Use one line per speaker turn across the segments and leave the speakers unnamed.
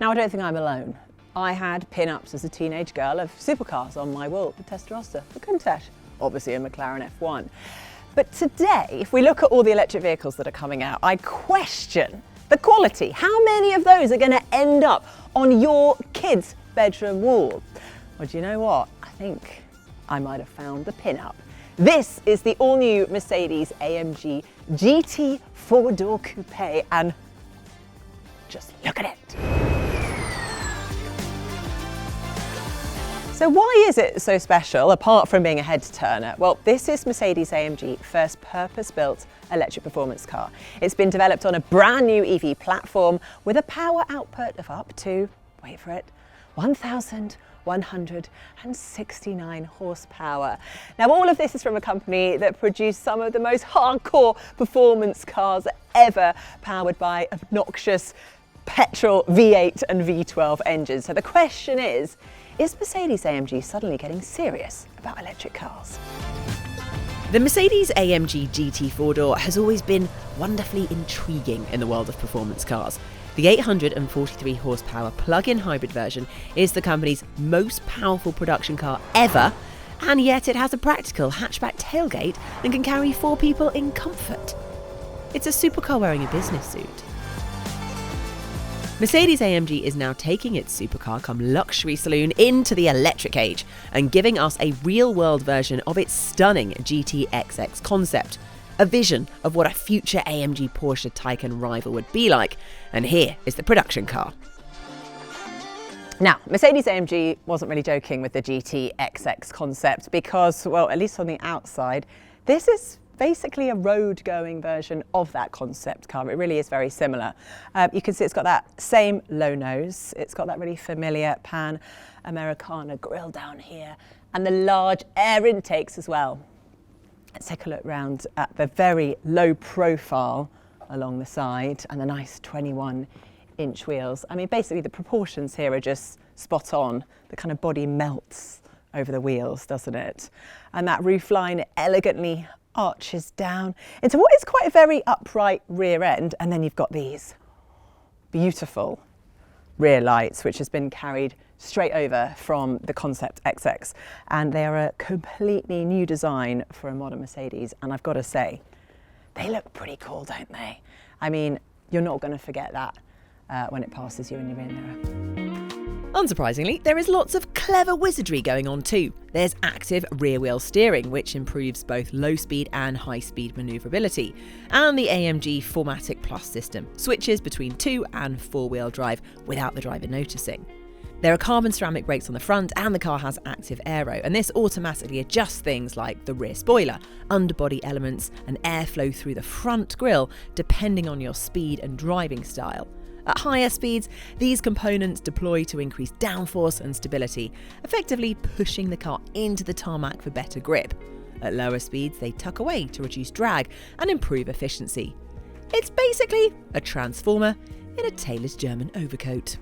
Now, I don't think I'm alone. I had pin-ups as a teenage girl of supercars on my wall, the Testarossa, the Countach, obviously a McLaren F1. But today, if we look at all the electric vehicles that are coming out, I question the quality. How many of those are going to end up on your kid's bedroom wall? Well, do you know what? I think I might have found the pin-up. This is the all-new Mercedes-AMG GT four-door coupe, and just look at it. So why is it so special, apart from being a head-turner? Well, this is Mercedes-AMG first purpose-built electric performance car. It's been developed on a brand new EV platform with a power output of up to, wait for it, 1,169 horsepower. Now, all of this is from a company that produced some of the most hardcore performance cars ever, powered by obnoxious petrol V8 and V12 engines. So the question is Mercedes-AMG suddenly getting serious about electric cars?
The Mercedes-AMG GT four-door has always been wonderfully intriguing in the world of performance cars. The 843 horsepower plug-in hybrid version is the company's most powerful production car ever, and yet it has a practical hatchback tailgate and can carry 4 people in comfort. It's a supercar wearing a business suit. Mercedes-AMG is now taking its supercar come luxury saloon into the electric age and giving us a real-world version of its stunning GT XX concept, a vision of what a future AMG Porsche Taycan rival would be like. And here is the production car.
Now, Mercedes-AMG wasn't really joking with the GT XX concept because, well, at least on the outside, this is basically a road-going version of that concept car. It really is very similar. You can see it's got that same low nose. It's got that really familiar Pan Americana grille down here and the large air intakes as well. Let's take a look round at the very low profile along the side and the nice 21-inch wheels. I mean, basically the proportions here are just spot on. The kind of body melts over the wheels, doesn't it? And that roofline elegantly arches down into what is quite a very upright rear end, and then you've got these beautiful rear lights which has been carried straight over from the Concept XX, and they are a completely new design for a modern Mercedes, and I've got to say they look pretty cool, don't they? I mean, you're not going to forget that when it passes you in your rear mirror.
Unsurprisingly, there is lots of clever wizardry going on too. There's active rear-wheel steering, which improves both low-speed and high-speed manoeuvrability, and the AMG 4MATIC Plus system switches between 2- and 4-wheel drive without the driver noticing. There are carbon ceramic brakes on the front, and the car has active Aero, and this automatically adjusts things like the rear spoiler, underbody elements, and airflow through the front grille, depending on your speed and driving style. At higher speeds, these components deploy to increase downforce and stability, effectively pushing the car into the tarmac for better grip. At lower speeds, they tuck away to reduce drag and improve efficiency. It's basically a transformer in a tailor's German overcoat.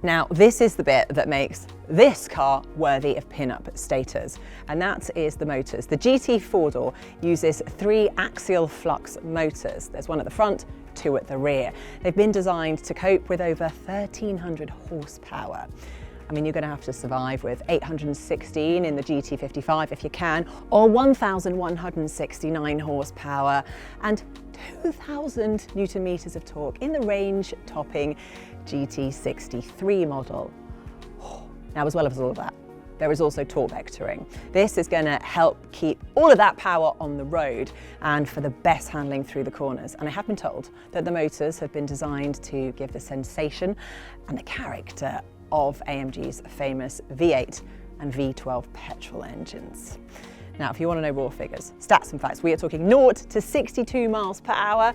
Now, this is the bit that makes this car worthy of pin-up status, and that is the motors. The GT four-door uses 3 axial-flux motors. There's one at the front, 2 at the rear. They've been designed to cope with over 1,300 horsepower. I mean, you're going to have to survive with 816 in the GT55 if you can, or 1,169 horsepower and 2,000 Newton meters of torque in the range-topping GT63 model. Now, as well as all of that, there is also torque vectoring. This is going to help keep all of that power on the road and for the best handling through the corners. And I have been told that the motors have been designed to give the sensation and the character of AMG's famous V8 and V12 petrol engines. Now, if you want to know raw figures, stats and facts, we are talking 0 to 62 miles per hour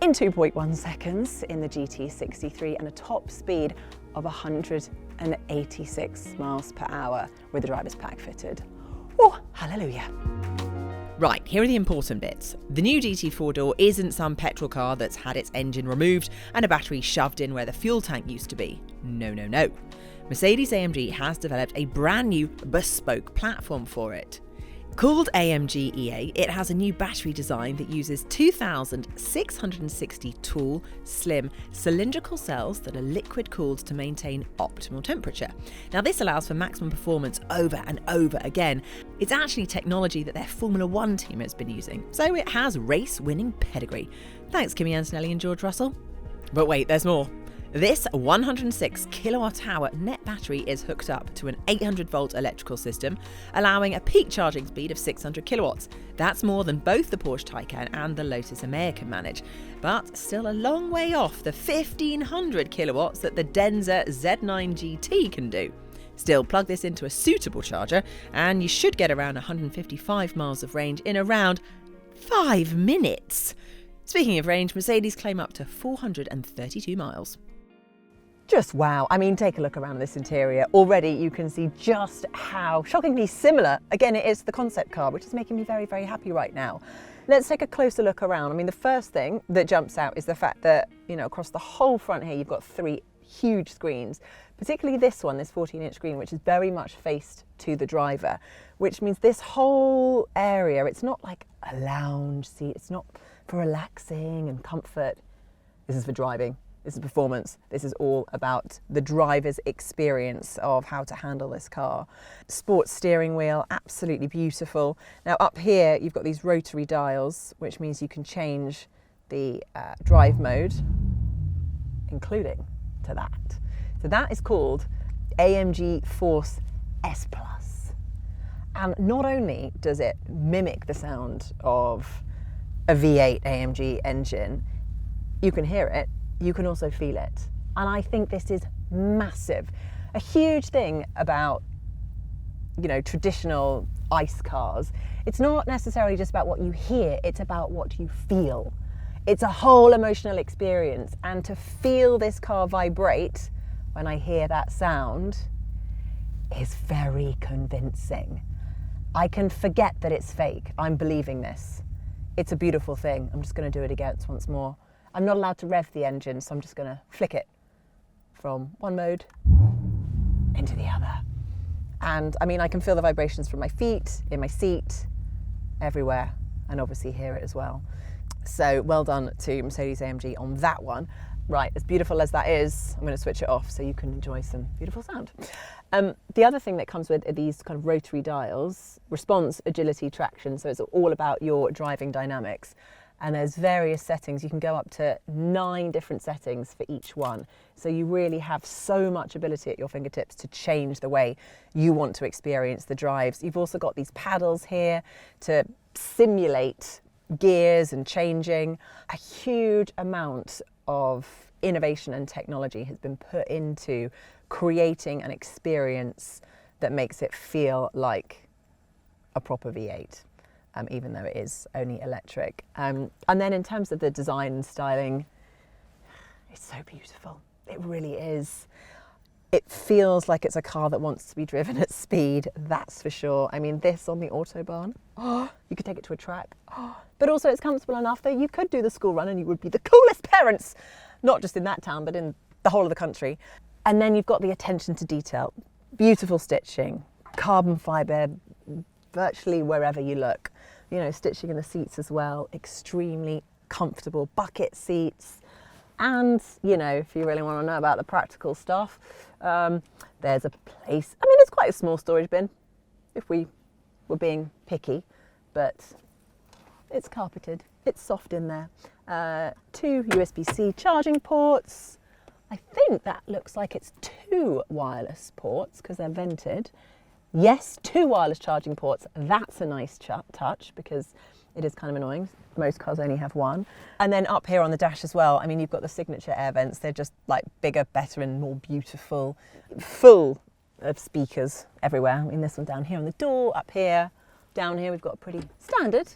in 2.1 seconds in the GT63 and a top speed of 186 miles per hour with the driver's pack fitted. Oh, hallelujah.
Right, here are the important bits. The new GT four-door isn't some petrol car that's had its engine removed and a battery shoved in where the fuel tank used to be. No, no, no. Mercedes-AMG has developed a brand new bespoke platform for it. Called AMG EA, it has a new battery design that uses 2,660 tall, slim, cylindrical cells that are liquid cooled to maintain optimal temperature. Now this allows for maximum performance over and over again. It's actually technology that their Formula One team has been using, so it has race-winning pedigree. Thanks Kimi Antonelli and George Russell. But wait, there's more. This 106 kilowatt-hour net battery is hooked up to an 800-volt electrical system, allowing a peak charging speed of 600 kilowatts. That's more than both the Porsche Taycan and the Lotus Emea can manage, but still a long way off the 1,500 kilowatts that the Denza Z9 GT can do. Still, plug this into a suitable charger, and you should get around 155 miles of range in around 5 minutes. Speaking of range, Mercedes claim up to 432 miles.
Just wow. I mean, take a look around this interior. Already you can see just how shockingly similar, again, it is to the concept car, which is making me very, very happy right now. Let's take a closer look around. I mean, the first thing that jumps out is the fact that, you know, across the whole front here, you've got 3 huge screens, particularly this one, this 14-inch screen, which is very much faced to the driver, which means this whole area, it's not like a lounge seat, it's not for relaxing and comfort. This is for driving. This is performance. This is all about the driver's experience of how to handle this car. Sports steering wheel, absolutely beautiful. Now up here, you've got these rotary dials, which means you can change the drive mode, including to that. So that is called AMG Force S+. And not only does it mimic the sound of a V8 AMG engine, you can hear it, you can also feel it. And I think this is massive. A huge thing about, you know, traditional ICE cars, it's not necessarily just about what you hear, it's about what you feel. It's a whole emotional experience, and to feel this car vibrate when I hear that sound is very convincing. I can forget that it's fake. I'm believing this. It's a beautiful thing. I'm just going to do it again once more. I'm not allowed to rev the engine, so I'm just going to flick it from one mode into the other. And I mean, I can feel the vibrations from my feet, in my seat, everywhere, and obviously hear it as well. So well done to Mercedes-AMG on that one. Right, as beautiful as that is, I'm going to switch it off so you can enjoy some beautiful sound. The other thing that comes with these kind of rotary dials, response, agility, traction, so it's all about your driving dynamics. And there's various settings. You can go up to 9 different settings for each one. So you really have so much ability at your fingertips to change the way you want to experience the drives. You've also got these paddles here to simulate gears and changing. A huge amount of innovation and technology has been put into creating an experience that makes it feel like a proper V8. Even though it is only electric. And then in terms of the design and styling, it's so beautiful. It really is. It feels like it's a car that wants to be driven at speed, that's for sure. I mean, this on the Autobahn, you could take it to a track. But also it's comfortable enough that you could do the school run and you would be the coolest parents, not just in that town, but in the whole of the country. And then you've got the attention to detail. Beautiful stitching, carbon fibre, virtually wherever you look. You know, stitching in the seats as well, extremely comfortable bucket seats. And, you know, if you really want to know about the practical stuff, there's a place, I mean, it's quite a small storage bin, if we were being picky, but it's carpeted, it's soft in there. 2 USB-C charging ports. I think that looks like it's 2 wireless ports because they're vented. Yes, 2 wireless charging ports. That's a nice touch because it is kind of annoying. Most cars only have 1. And then up here on the dash as well, I mean, you've got the signature air vents. They're just like bigger, better and more beautiful. Full of speakers everywhere. I mean, this one down here on the door, up here. Down here we've got a pretty standard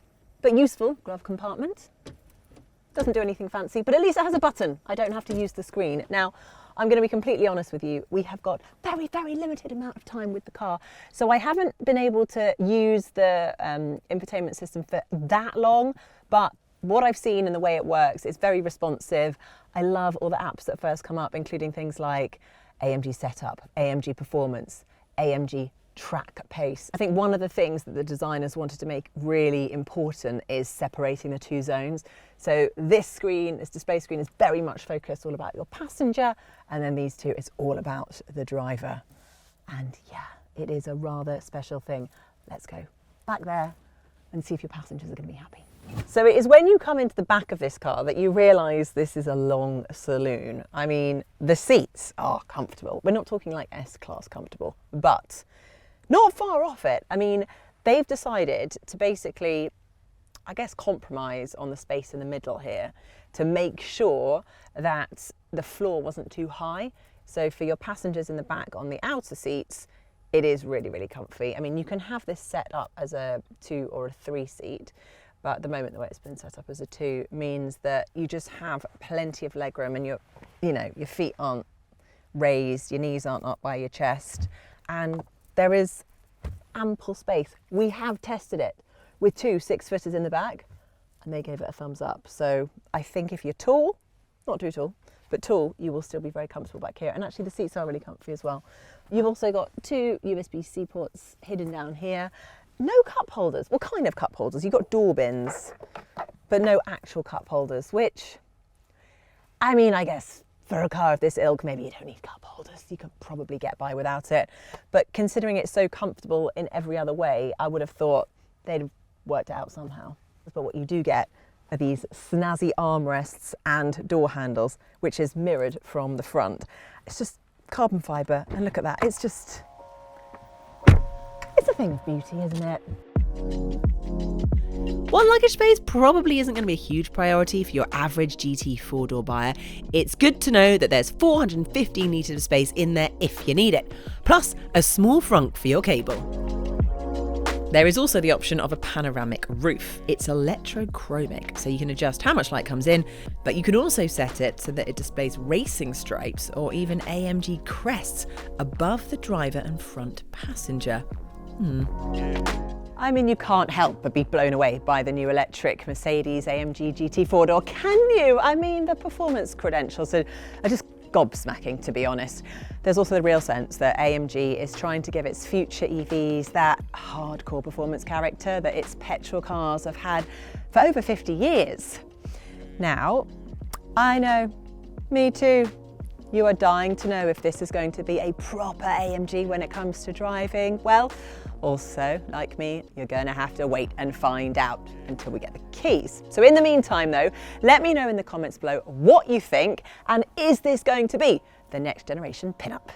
but useful glove compartment. Doesn't do anything fancy, but at least it has a button. I don't have to use the screen. Now, I'm going to be completely honest with you. We have got very, very limited amount of time with the car. So I haven't been able to use the infotainment system for that long, but what I've seen and the way it works, it's very responsive. I love all the apps that first come up, including things like AMG Setup, AMG Performance, AMG track pace. I think one of the things that the designers wanted to make really important is separating the two zones. So this screen, this display screen, is very much focused all about your passenger, and then these two is all about the driver. And yeah, it is a rather special thing. Let's go back there and see if your passengers are going to be happy. So it is when you come into the back of this car that you realise this is a long saloon. I mean, the seats are comfortable. We're not talking like S-Class comfortable, but not far off it. I mean, they've decided to basically, I guess, compromise on the space in the middle here to make sure that the floor wasn't too high. So for your passengers in the back on the outer seats, it is really, really comfy. I mean, you can have this set up as a 2 or a 3 seat, but at the moment the way it's been set up as a 2 means that you just have plenty of legroom, and your feet aren't raised, your knees aren't up by your chest, and there is ample space. We have tested it with 2 6-footers in the back, and they gave it a thumbs up. So I think if you're tall, not too tall, but tall, you will still be very comfortable back here. And actually the seats are really comfy as well. You've also got 2 USB-C ports hidden down here. No cup holders, well, kind of cup holders. You've got door bins, but no actual cup holders, which, I mean, I guess for a car of this ilk, maybe you don't need cup holders. You could probably get by without it. But considering it's so comfortable in every other way, I would have thought they'd have worked it out somehow. But what you do get are these snazzy armrests and door handles, which is mirrored from the front. It's just carbon fibre, and look at that. It's just, it's a thing of beauty, isn't it?
While luggage space probably isn't going to be a huge priority for your average GT 4-door buyer, it's good to know that there's 415 litres of space in there if you need it, plus a small frunk for your cable. There is also the option of a panoramic roof. It's electrochromic, so you can adjust how much light comes in, but you can also set it so that it displays racing stripes or even AMG crests above the driver and front passenger.
I mean, you can't help but be blown away by the new electric Mercedes-AMG GT 4-door, can you? I mean, the performance credentials are just gobsmacking, to be honest. There's also the real sense that AMG is trying to give its future EVs that hardcore performance character that its petrol cars have had for over 50 years. Now, I know, me too. You are dying to know if this is going to be a proper AMG when it comes to driving. Well, also, like me, you're going to have to wait and find out until we get the keys. So in the meantime though, let me know in the comments below what you think, and is this going to be the next generation pinup?